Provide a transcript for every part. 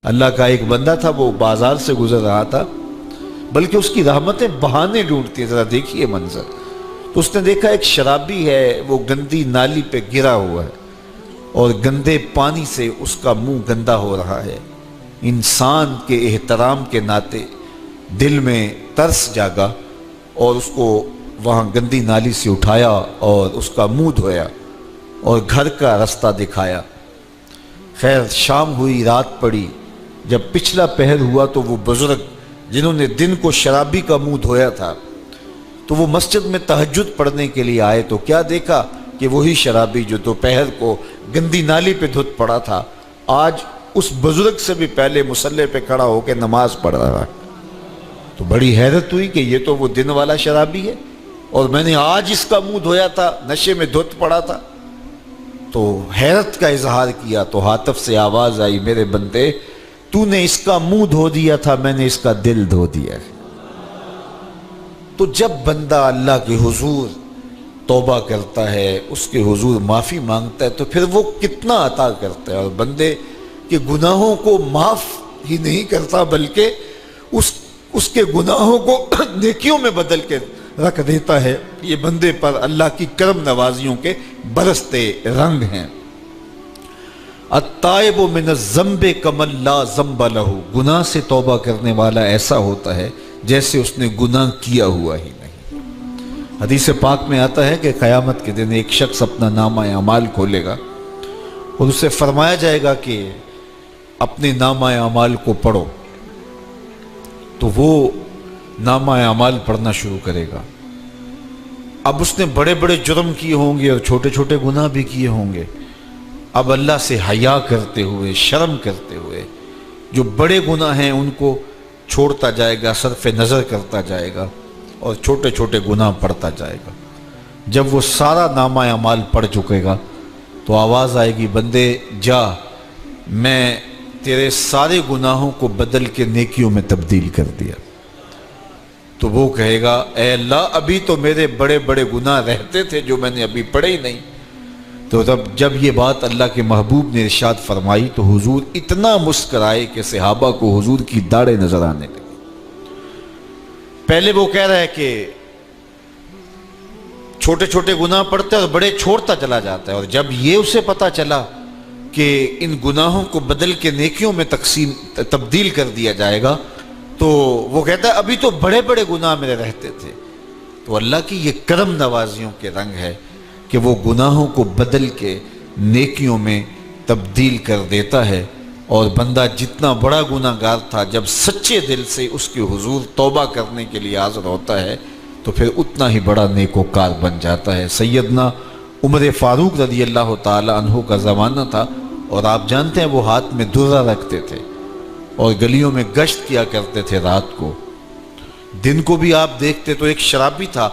اللہ کا ایک بندہ تھا، وہ بازار سے گزر رہا تھا، بلکہ اس کی رحمتیں بہانے ڈھونڈتی ہیں. ذرا دیکھیے منظر. تو اس نے دیکھا ایک شرابی ہے، وہ گندی نالی پہ گرا ہوا ہے اور گندے پانی سے اس کا منہ گندا ہو رہا ہے. انسان کے احترام کے ناطے دل میں ترس جاگا اور اس کو وہاں گندی نالی سے اٹھایا اور اس کا منہ دھویا اور گھر کا رستہ دکھایا. خیر شام ہوئی، رات پڑی. جب پچھلا پہر ہوا تو وہ بزرگ جنہوں نے دن کو شرابی کا منہ دھویا تھا تو وہ مسجد میں تہجد پڑھنے کے لیے آئے تو کیا دیکھا کہ وہی شرابی جو دوپہر کو گندی نالی پہ دھت پڑا تھا آج اس بزرگ سے بھی پہلے مصلی پہ کھڑا ہو کے نماز پڑھ رہا ہے. تو بڑی حیرت ہوئی کہ یہ تو وہ دن والا شرابی ہے اور میں نے آج اس کا منہ دھویا تھا، نشے میں دھت پڑا تھا. تو حیرت کا اظہار کیا تو ہاتف سے آواز آئی، میرے بندے تو نے اس کا منہ دھو دیا تھا، میں نے اس کا دل دھو دیا ہے. تو جب بندہ اللہ کے حضور توبہ کرتا ہے، اس کے حضور معافی مانگتا ہے تو پھر وہ کتنا عطا کرتا ہے، اور بندے کے گناہوں کو معاف ہی نہیں کرتا بلکہ اس کے گناہوں کو نیکیوں میں بدل کے رکھ دیتا ہے. یہ بندے پر اللہ کی کرم نوازیوں کے برستے رنگ ہیں. التائب من الذنب کمن لا ذنب لہ، گناہ سے توبہ کرنے والا ایسا ہوتا ہے جیسے اس نے گناہ کیا ہوا ہی نہیں. حدیث پاک میں آتا ہے کہ قیامت کے دن ایک شخص اپنا نامہ اعمال کھولے گا اور اسے فرمایا جائے گا کہ اپنے نامہ اعمال کو پڑھو. تو وہ نامہ اعمال پڑھنا شروع کرے گا. اب اس نے بڑے بڑے جرم کیے ہوں گے اور چھوٹے چھوٹے گناہ بھی کیے ہوں گے. اب اللہ سے حیا کرتے ہوئے، شرم کرتے ہوئے جو بڑے گناہ ہیں ان کو چھوڑتا جائے گا، صرف نظر کرتا جائے گا اور چھوٹے چھوٹے گناہ پڑھتا جائے گا. جب وہ سارا نامہ اعمال پڑھ چکے گا تو آواز آئے گی، بندے جا، میں تیرے سارے گناہوں کو بدل کے نیکیوں میں تبدیل کر دیا. تو وہ کہے گا، اے اللہ ابھی تو میرے بڑے بڑے گناہ رہتے تھے جو میں نے ابھی پڑھے ہی نہیں. تو جب یہ بات اللہ کے محبوب نے ارشاد فرمائی تو حضور اتنا مسکرائے کہ صحابہ کو حضور کی داڑھیں نظر آنے لگی. پہلے وہ کہہ رہا ہے کہ چھوٹے چھوٹے گناہ پڑھتا ہے اور بڑے چھوڑتا چلا جاتا ہے، اور جب یہ اسے پتا چلا کہ ان گناہوں کو بدل کے نیکیوں میں تبدیل کر دیا جائے گا تو وہ کہتا ہے ابھی تو بڑے بڑے گناہ میرے رہتے تھے. تو اللہ کی یہ کرم نوازیوں کے رنگ ہے کہ وہ گناہوں کو بدل کے نیکیوں میں تبدیل کر دیتا ہے. اور بندہ جتنا بڑا گناہ گار تھا جب سچے دل سے اس کے حضور توبہ کرنے کے لیے حاضر ہوتا ہے تو پھر اتنا ہی بڑا نیکوکار بن جاتا ہے. سیدنا عمر فاروق رضی اللہ تعالی عنہ کا زمانہ تھا اور آپ جانتے ہیں وہ ہاتھ میں درہ رکھتے تھے اور گلیوں میں گشت کیا کرتے تھے رات کو. دن کو بھی آپ دیکھتے تو ایک شرابی تھا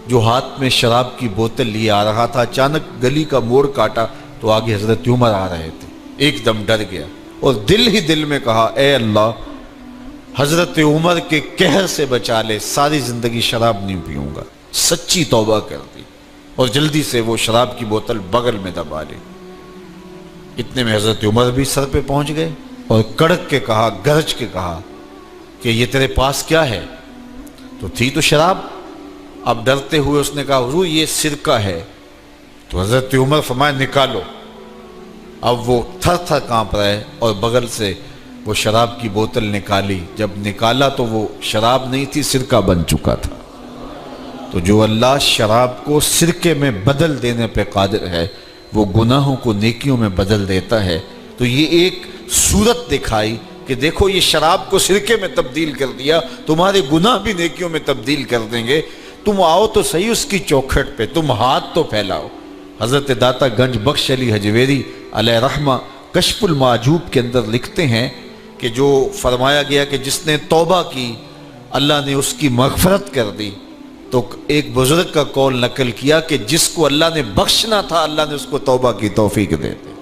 جو ہاتھ میں شراب کی بوتل لیے آ رہا تھا. اچانک گلی کا موڑ کاٹا تو آگے حضرت عمر آ رہے تھے. ایک دم ڈر گیا اور دل ہی دل میں کہا، اے اللہ حضرت عمر کے قہر سے بچا لے، ساری زندگی شراب نہیں پیوں گا. سچی توبہ کر دی اور جلدی سے وہ شراب کی بوتل بغل میں دبا لی. اتنے میں حضرت عمر بھی سر پہ پہنچ گئے اور کڑک کے کہا، گرج کے کہا کہ یہ تیرے پاس کیا ہے؟ تو تھی تو شراب. اب ڈرتے ہوئے اس نے کہا، حضور یہ سرکہ ہے. تو حضرت عمر فرمایا، نکالو. اب وہ تھر تھر کانپ رہے اور بغل سے وہ شراب کی بوتل نکالی. جب نکالا تو وہ شراب نہیں تھی، سرکہ بن چکا تھا. تو جو اللہ شراب کو سرکے میں بدل دینے پہ قادر ہے وہ گناہوں کو نیکیوں میں بدل دیتا ہے. تو یہ ایک صورت دکھائی کہ دیکھو یہ شراب کو سرکے میں تبدیل کر دیا، تمہارے گناہ بھی نیکیوں میں تبدیل کر دیں گے. تم آؤ تو صحیح اس کی چوکھٹ پہ، تم ہاتھ تو پھیلاؤ. حضرت داتا گنج بخش علی حجویری علیہ رحمہ کشف المعجوب کے اندر لکھتے ہیں کہ جو فرمایا گیا کہ جس نے توبہ کی اللہ نے اس کی مغفرت کر دی. تو ایک بزرگ کا قول نقل کیا کہ جس کو اللہ نے بخشنا تھا اللہ نے اس کو توبہ کی توفیق دے دی.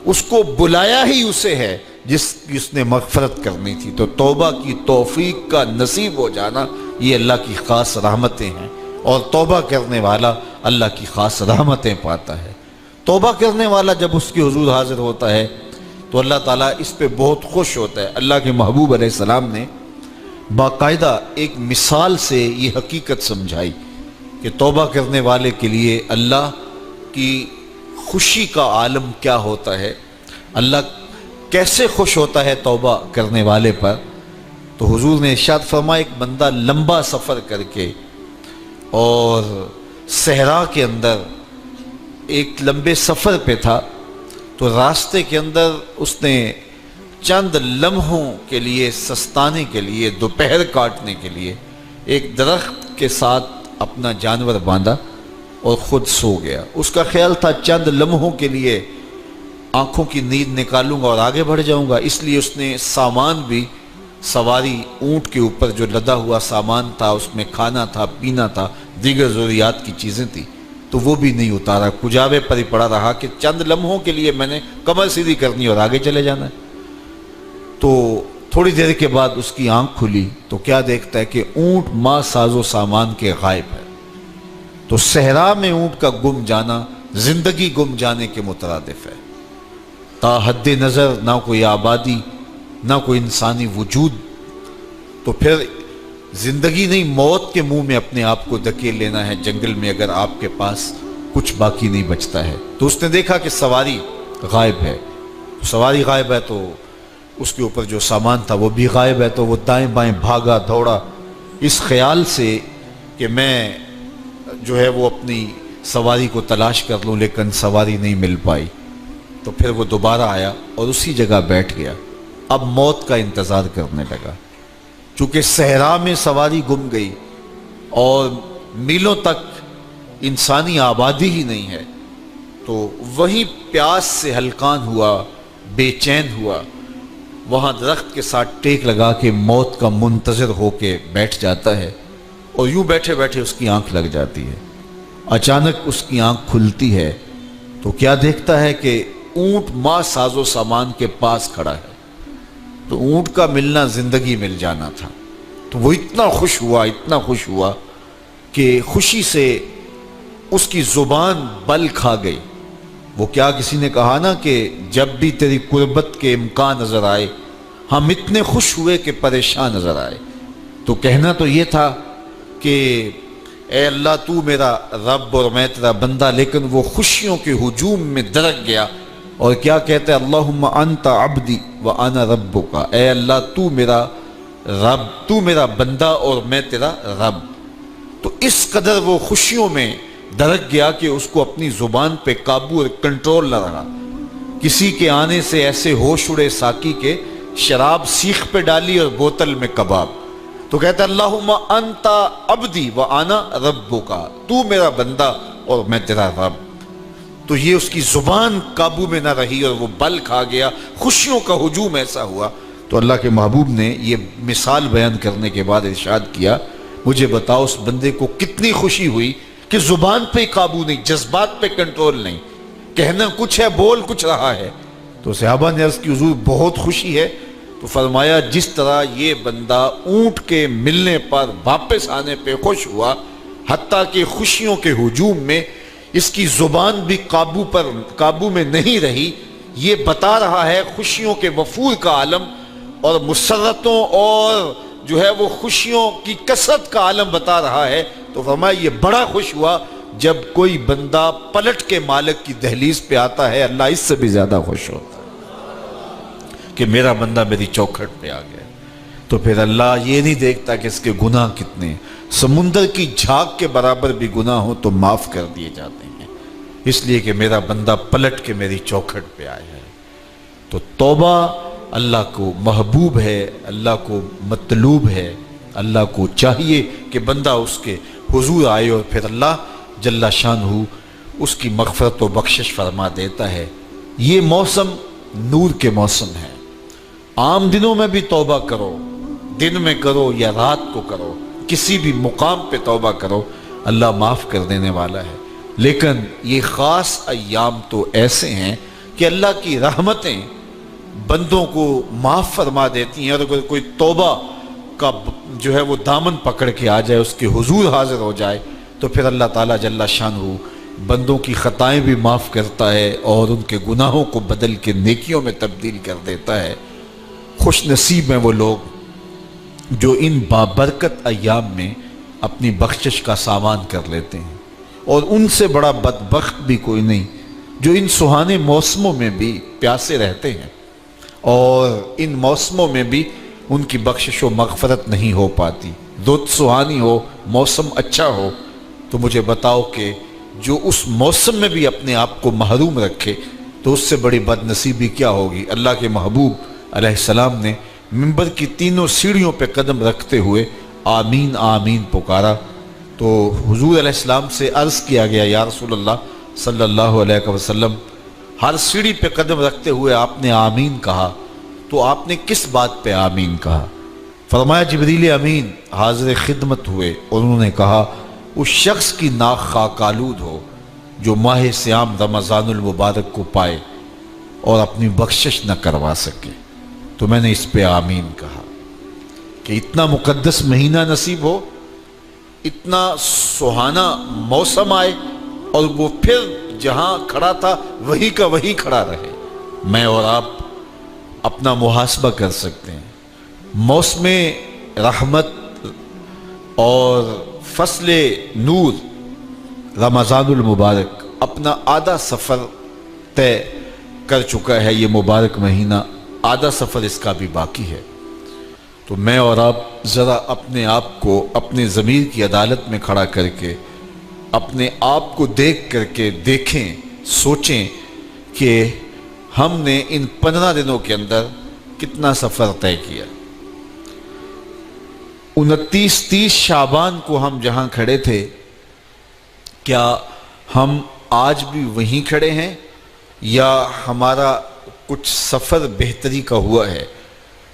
اس کو بلایا ہی اسے ہے جس نے مغفرت کرنی تھی. تو توبہ کی توفیق کا نصیب ہو جانا یہ اللہ کی خاص رحمتیں ہیں اور توبہ کرنے والا اللہ کی خاص رحمتیں پاتا ہے. توبہ کرنے والا جب اس کے حضور حاضر ہوتا ہے تو اللہ تعالیٰ اس پہ بہت خوش ہوتا ہے۔ اللہ کے محبوب علیہ السلام نے باقاعدہ ایک مثال سے یہ حقیقت سمجھائی کہ توبہ کرنے والے کے لیے اللہ کی خوشی کا عالم کیا ہوتا ہے، اللہ کیسے خوش ہوتا ہے توبہ کرنے والے پر۔ تو حضور نے ارشاد فرمایا ایک بندہ لمبا سفر کر کے اور صحرا کے اندر ایک لمبے سفر پہ تھا، تو راستے کے اندر اس نے چند لمحوں کے لیے سستانے کے لیے، دوپہر کاٹنے کے لیے ایک درخت کے ساتھ اپنا جانور باندھا اور خود سو گیا۔ اس کا خیال تھا چند لمحوں کے لیے آنکھوں کی نیند نکالوں گا اور آگے بڑھ جاؤں گا، اس لیے اس نے سامان بھی، سواری اونٹ کے اوپر جو لدا ہوا سامان تھا، اس میں کھانا تھا، پینا تھا، دیگر ضروریات کی چیزیں تھیں، تو وہ بھی نہیں اتارا، کجاوے پر ہی پڑا رہا کہ چند لمحوں کے لیے میں نے کمر سیدھی کرنی اور آگے چلے جانا ہے۔ تو تھوڑی دیر کے بعد اس کی آنکھ کھلی تو کیا دیکھتا ہے کہ اونٹ ماں ساز و سامان کے غائب ہے۔ تو صحرا میں اونٹ کا گم جانا زندگی گم جانے کے مترادف ہے۔ تا حد نظر نہ کوئی آبادی، نہ کوئی انسانی وجود، تو پھر زندگی نہیں، موت کے منہ میں اپنے آپ کو دھکیل لینا ہے جنگل میں اگر آپ کے پاس کچھ باقی نہیں بچتا ہے۔ تو اس نے دیکھا کہ سواری غائب ہے، سواری غائب ہے تو اس کے اوپر جو سامان تھا وہ بھی غائب ہے، تو وہ دائیں بائیں بھاگا دوڑا اس خیال سے کہ میں جو ہے وہ اپنی سواری کو تلاش کر لوں، لیکن سواری نہیں مل پائی۔ تو پھر وہ دوبارہ آیا اور اسی جگہ بیٹھ گیا، اب موت کا انتظار کرنے لگا۔ چونکہ صحرا میں سواری گم گئی اور میلوں تک انسانی آبادی ہی نہیں ہے، تو وہیں پیاس سے ہلکان ہوا، بے چین ہوا، وہاں درخت کے ساتھ ٹیک لگا کے موت کا منتظر ہو کے بیٹھ جاتا ہے، اور یوں بیٹھے بیٹھے اس کی آنکھ لگ جاتی ہے۔ اچانک اس کی آنکھ کھلتی ہے تو کیا دیکھتا ہے کہ اونٹ ماں ساز و سامان کے پاس کھڑا ہے۔ تو اونٹ کا ملنا زندگی مل جانا تھا، تو وہ اتنا خوش ہوا، اتنا خوش ہوا کہ خوشی سے اس کی زبان بل کھا گئی۔ وہ کیا کسی نے کہا نا کہ جب بھی تیری قربت کے امکان نظر آئے ہم اتنے خوش ہوئے کہ پریشان نظر آئے۔ تو کہنا تو یہ تھا کہ اے اللہ تو میرا رب اور میں تیرا بندہ، لیکن وہ خوشیوں کے ہجوم میں درک گیا اور کیا کہتا ہے، اللہم انت عبدی وانا ربک، اے اللہ تو میرا رب، تو میرا بندہ اور میں تیرا رب۔ تو اس قدر وہ خوشیوں میں درک گیا کہ اس کو اپنی زبان پہ قابو اور کنٹرول نہ رہا۔ کسی کے آنے سے ایسے ہوش اڑے ساقی کے، شراب سیخ پہ ڈالی اور بوتل میں کباب۔ تو کہتا ہے اللہم انت عبدی وانا ربک، تو میرا بندہ اور میں تیرا رب۔ تو یہ اس کی زبان قابو میں نہ رہی اور وہ بل کھا گیا، خوشیوں کا ہجوم ایسا ہوا۔ تو اللہ کے محبوب نے یہ مثال بیان کرنے کے بعد ارشاد کیا، مجھے بتاؤ اس بندے کو کتنی خوشی ہوئی کہ زبان پہ قابو نہیں، جذبات پہ کنٹرول نہیں، کہنا کچھ ہے بول کچھ رہا ہے۔ تو صحابہ نے عرض کی حضور بہت خوشی ہے۔ تو فرمایا جس طرح یہ بندہ اونٹ کے ملنے پر واپس آنے پہ خوش ہوا، حتیٰ کہ خوشیوں کے ہجوم میں اس کی زبان بھی قابو میں نہیں رہی، یہ بتا رہا ہے خوشیوں کے وفور کا عالم اور مسرتوں اور جو ہے وہ خوشیوں کی کثرت کا عالم بتا رہا ہے۔ تو فرمایا یہ بڑا خوش ہوا جب کوئی بندہ پلٹ کے مالک کی دہلیز پہ آتا ہے، اللہ اس سے بھی زیادہ خوش ہوتا ہے کہ میرا بندہ میری چوکھٹ پہ آ گیا۔ تو پھر اللہ یہ نہیں دیکھتا کہ اس کے گناہ کتنے ہیں، سمندر کی جھاگ کے برابر بھی گناہ ہو تو معاف کر دیے جاتے ہیں، اس لیے کہ میرا بندہ پلٹ کے میری چوکھٹ پہ آیا ہے۔ تو توبہ اللہ کو محبوب ہے، اللہ کو مطلوب ہے، اللہ کو چاہیے کہ بندہ اس کے حضور آئے اور پھر اللہ جل شانہ اس کی مغفرت و بخشش فرما دیتا ہے۔ یہ موسم نور کے موسم ہے، عام دنوں میں بھی توبہ کرو، دن میں کرو یا رات کو کرو، کسی بھی مقام پہ توبہ کرو، اللہ معاف کر دینے والا ہے۔ لیکن یہ خاص ایام تو ایسے ہیں کہ اللہ کی رحمتیں بندوں کو معاف فرما دیتی ہیں، اور اگر کوئی توبہ کا جو ہے وہ دامن پکڑ کے آ جائے، اس کے حضور حاضر ہو جائے، تو پھر اللہ تعالیٰ جل شانہ بندوں کی خطائیں بھی معاف کرتا ہے اور ان کے گناہوں کو بدل کے نیکیوں میں تبدیل کر دیتا ہے۔ خوش نصیب ہیں وہ لوگ جو ان بابرکت ایام میں اپنی بخشش کا سامان کر لیتے ہیں، اور ان سے بڑا بدبخت بھی کوئی نہیں جو ان سہانے موسموں میں بھی پیاسے رہتے ہیں اور ان موسموں میں بھی ان کی بخشش و مغفرت نہیں ہو پاتی۔ رت سہانی ہو، موسم اچھا ہو، تو مجھے بتاؤ کہ جو اس موسم میں بھی اپنے آپ کو محروم رکھے تو اس سے بڑی بد نصیبی کیا ہوگی۔ اللہ کے محبوب علیہ السلام نے منبر کی تینوں سیڑھیوں پہ قدم رکھتے ہوئے آمین آمین پکارا، تو حضور علیہ السلام سے عرض کیا گیا یا رسول اللہ صلی اللہ علیہ وسلم، ہر سیڑھی پہ قدم رکھتے ہوئے آپ نے آمین کہا، تو آپ نے کس بات پہ آمین کہا؟ فرمایا جبریل امین حاضر خدمت ہوئے اور انہوں نے کہا اس شخص کی ناک خاک آلود ہو جو ماہ صیام رمضان المبارک کو پائے اور اپنی بخشش نہ کروا سکے۔ تو میں نے اس پہ آمین کہا کہ اتنا مقدس مہینہ نصیب ہو، اتنا سہانا موسم آئے اور وہ پھر جہاں کھڑا تھا وہی کا وہی کھڑا رہے۔ میں اور آپ اپنا محاسبہ کر سکتے ہیں۔ موسم رحمت اور فصل نور رمضان المبارک اپنا آدھا سفر طے کر چکا ہے، یہ مبارک مہینہ آدھا سفر اس کا بھی باقی ہے۔ تو میں اور آپ ذرا اپنے آپ کو اپنے ضمیر کی عدالت میں کھڑا کر کے اپنے آپ کو دیکھ کر کے دیکھیں، سوچیں کہ ہم نے ان 15 دنوں کے اندر کتنا سفر طے کیا۔ 29-30 شعبان کو ہم جہاں کھڑے تھے، کیا ہم آج بھی وہیں کھڑے ہیں یا ہمارا کچھ سفر بہتری کا ہوا ہے؟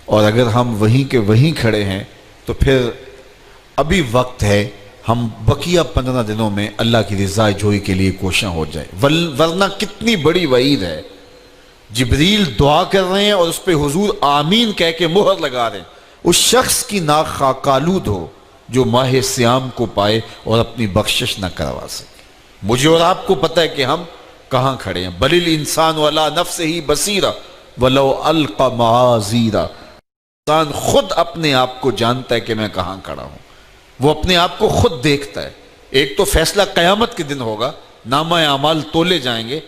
اور اگر ہم وہیں کے وہیں کھڑے ہیں تو پھر ابھی وقت ہے ہم بقیہ 15 دنوں میں اللہ کی رضا جوئی کے لیے کوشاں ہو جائیں، ورنہ کتنی بڑی وعید ہے۔ جبریل دعا کر رہے ہیں اور اس پہ حضور آمین کہہ کے مہر لگا رہے ہیں، اس شخص کی ناک خاک آلود ہو جو ماہ صیام کو پائے اور اپنی بخشش نہ کروا سکے۔ مجھے اور آپ کو پتہ ہے کہ ہم کہاں کھڑے ہیں۔ بل الانسان علی نفسہ بصیرہ ولو القی معاذیرہ، انسان خود اپنے آپ کو جانتا ہے کہ میں کہاں کھڑا ہوں، وہ اپنے آپ کو خود دیکھتا ہے۔ ایک تو فیصلہ قیامت کے دن ہوگا، نامہ اعمال تولے جائیں گے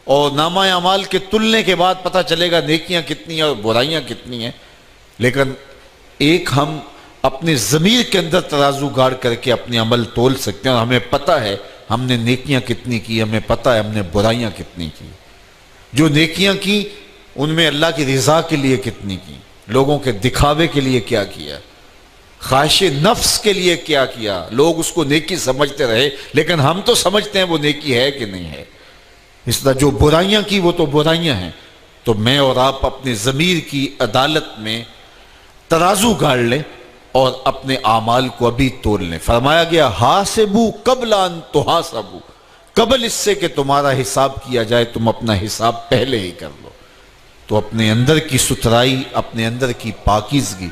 اور نامہ اعمال کے تلنے کے بعد پتہ چلے گا نیکیاں کتنی ہیں اور برائیاں کتنی ہیں۔ لیکن ایک ہم اپنے ضمیر کے اندر ترازو گاڑ کر کے اپنے عمل تول سکتے ہیں اور ہمیں پتہ ہے ہم نے نیکیاں کتنی کی، ہمیں پتہ ہے ہم نے برائیاں کتنی کی۔ جو نیکیاں کی ان میں اللہ کی رضا کے لیے کتنی کی، لوگوں کے دکھاوے کے لیے کیا کیا، خواہش نفس کے لیے کیا کیا، لوگ اس کو نیکی سمجھتے رہے لیکن ہم تو سمجھتے ہیں وہ نیکی ہے کہ نہیں ہے۔ اس طرح جو برائیاں کی وہ تو برائیاں ہیں۔ تو میں اور آپ اپنے ضمیر کی عدالت میں ترازو گاڑ لیں اور اپنے اعمال کو ابھی تول لیں۔ فرمایا گیا حاسبو قبل ان تحاسبو، قبل اس سے کہ تمہارا حساب کیا جائے تم اپنا حساب پہلے ہی کر لو۔ تو اپنے اندر کی ستھرائی، اپنے اندر کی پاکیزگی